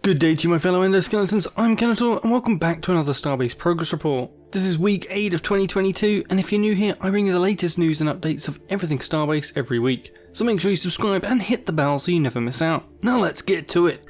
Good day to you my fellow endoskeletons, I'm Kenetor and welcome back to another Starbase progress report. This is week 8 of 2022 and if you're new here I bring you the latest news and updates of everything Starbase every week. So make sure you subscribe and hit the bell so you never miss out. Now let's get to it.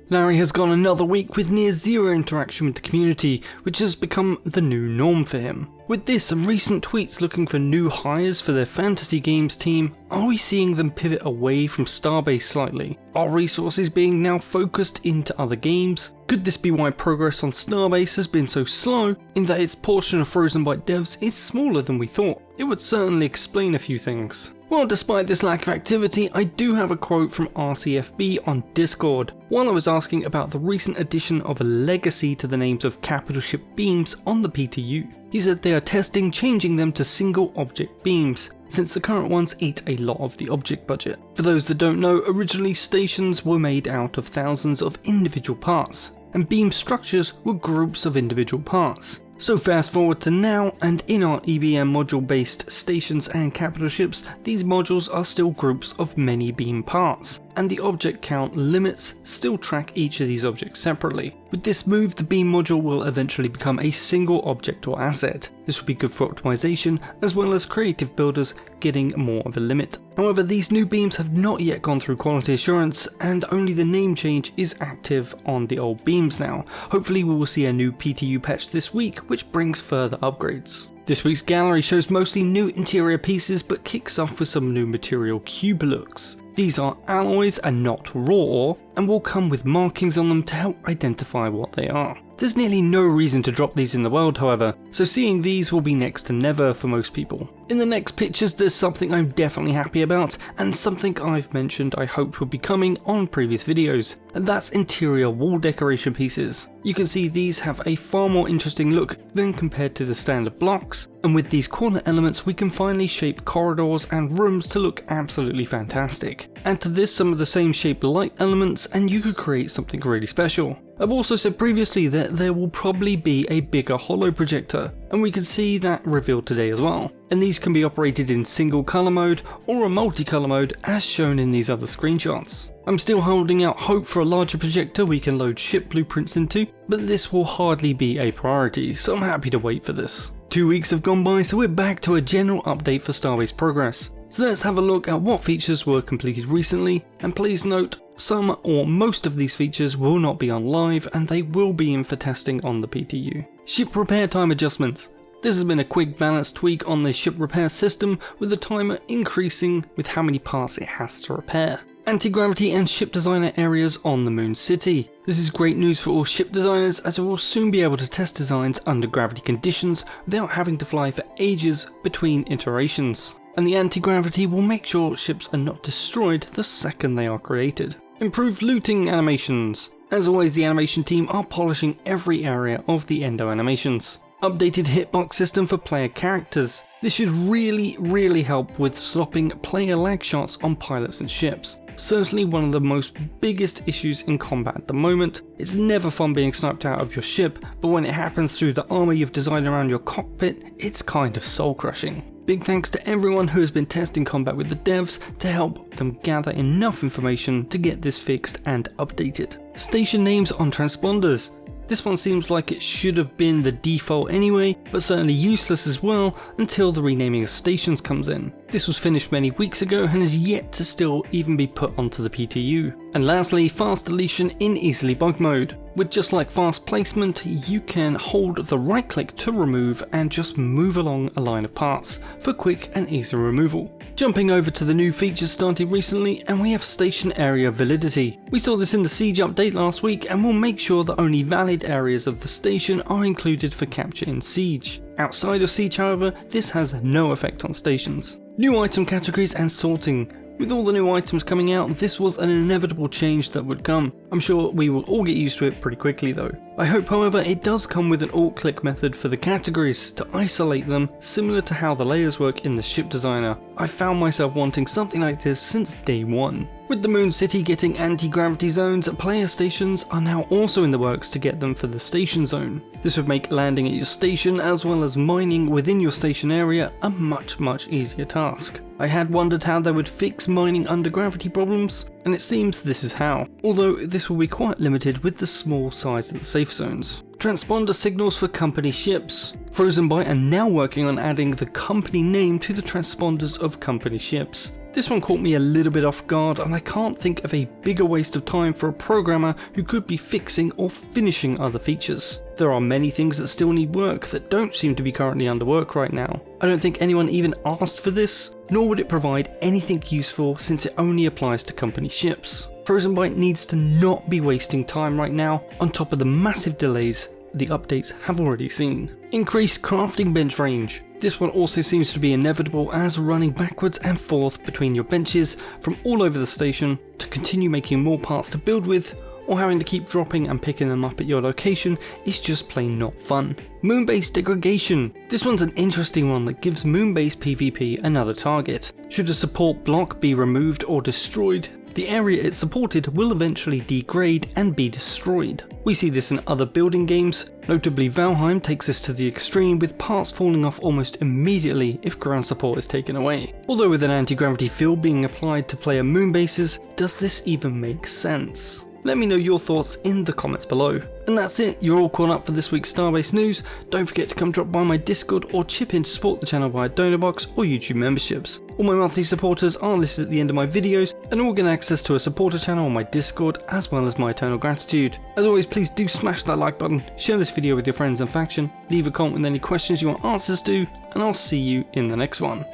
Larry has gone another week with near zero interaction with the community, which has become the new norm for him. With this and recent tweets looking for new hires for their fantasy games team, are we seeing them pivot away from Starbase slightly? Are resources being now focused into other games? Could this be why progress on Starbase has been so slow, in that its portion of Frozen Byte devs is smaller than we thought? It would certainly explain a few things. Well, despite this lack of activity, I do have a quote from RCFB on Discord. While I was asking about the recent addition of a legacy to the names of capital ship beams on the PTU, he said they are testing changing them to single object beams, since the current ones eat a lot of the object budget. For those that don't know, originally stations were made out of thousands of individual parts, and beam structures were groups of individual parts. So fast forward to now, and in our EBM module based stations and capital ships, these modules are still groups of many beam parts, and the object count limits still track each of these objects separately. With this move, the beam module will eventually become a single object or asset. This will be good for optimization, as well as creative builders getting more of a limit. However, these new beams have not yet gone through quality assurance, and only the name change is active on the old beams now. Hopefully we will see a new PTU patch this week, which brings further upgrades. This week's gallery shows mostly new interior pieces, but kicks off with some new material cube looks. These are alloys and not raw ore, and will come with markings on them to help identify what they are. There's nearly no reason to drop these in the world however, so seeing these will be next to never for most people. In the next pictures there's something I'm definitely happy about, and something I've mentioned I hoped would be coming on previous videos, and that's interior wall decoration pieces. You can see these have a far more interesting look than compared to the standard blocks, and with these corner elements we can finally shape corridors and rooms to look absolutely fantastic. Add to this some of the same shaped light elements and you could create something really special. I've also said previously that there will probably be a bigger holo projector, and we can see that revealed today as well. And these can be operated in single colour mode or a multicolour mode as shown in these other screenshots. I'm still holding out hope for a larger projector we can load ship blueprints into, but this will hardly be a priority, so I'm happy to wait for this. 2 weeks have gone by, so we're back to a general update for Starbase progress. So let's have a look at what features were completed recently, and please note, some or most of these features will not be on live and they will be in for testing on the PTU. Ship repair time adjustments. This has been a quick balance tweak on the ship repair system, with the timer increasing with how many parts it has to repair. Anti-gravity and ship designer areas on the Moon City. This is great news for all ship designers, as we will soon be able to test designs under gravity conditions without having to fly for ages between iterations. And the anti-gravity will make sure ships are not destroyed the second they are created. Improved looting animations. As always, the animation team are polishing every area of the endo animations. Updated hitbox system for player characters. This should really help with stopping player lag shots on pilots and ships. Certainly one of the most biggest issues in combat at the moment. It's never fun being sniped out of your ship, but when it happens through the armour you've designed around your cockpit, it's kind of soul crushing. Big thanks to everyone who has been testing combat with the devs to help them gather enough information to get this fixed and updated. Station names on transponders. This one seems like it should have been the default anyway, but certainly useless as well until the renaming of stations comes in. This was finished many weeks ago and is yet to still even be put onto the PTU. And lastly, fast deletion in easily bug mode. With just like fast placement, you can hold the right click to remove and just move along a line of parts for quick and easy removal. Jumping over to the new features started recently, and we have station area validity. We saw this in the Siege update last week, and we'll make sure that only valid areas of the station are included for capture in Siege. Outside of Siege however, this has no effect on stations. New item categories and sorting. With all the new items coming out, this was an inevitable change that would come. I'm sure we will all get used to it pretty quickly though. I hope, however, it does come with an alt-click method for the categories to isolate them, similar to how the layers work in the ship designer. I found myself wanting something like this since day one. With the Moon City getting anti-gravity zones, player stations are now also in the works to get them for the station zone. This would make landing at your station as well as mining within your station area a much easier task. I had wondered how they would fix mining under gravity problems, and it seems this is how, although this will be quite limited with the small size of the safe zones. Transponder signals for company ships. Frozen Byte are now working on adding the company name to the transponders of company ships. This one caught me a little bit off guard, and I can't think of a bigger waste of time for a programmer who could be fixing or finishing other features. There are many things that still need work that don't seem to be currently under work right now. I don't think anyone even asked for this, nor would it provide anything useful since it only applies to company ships. Frozen Byte needs to not be wasting time right now on top of the massive delays the updates have already seen. Increased crafting bench range. This one also seems to be inevitable, as running backwards and forth between your benches from all over the station to continue making more parts to build with, or having to keep dropping and picking them up at your location is just plain not fun. Moonbase degradation. This one's an interesting one that gives Moonbase PvP another target. Should a support block be removed or destroyed, the area it supported will eventually degrade and be destroyed. We see this in other building games, notably Valheim takes this to the extreme with parts falling off almost immediately if ground support is taken away. Although with an anti-gravity field being applied to player moonbases, does this even make sense? Let me know your thoughts in the comments below. And that's it, you're all caught up for this week's Starbase news. Don't forget to come drop by my Discord or chip in to support the channel via donor box or YouTube memberships. All my monthly supporters are listed at the end of my videos and all get access to a supporter channel on my Discord as well as my eternal gratitude. As always, please do smash that like button, share this video with your friends and faction, leave a comment with any questions you want answers to, and I'll see you in the next one.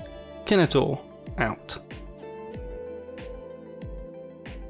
Kenetor, out.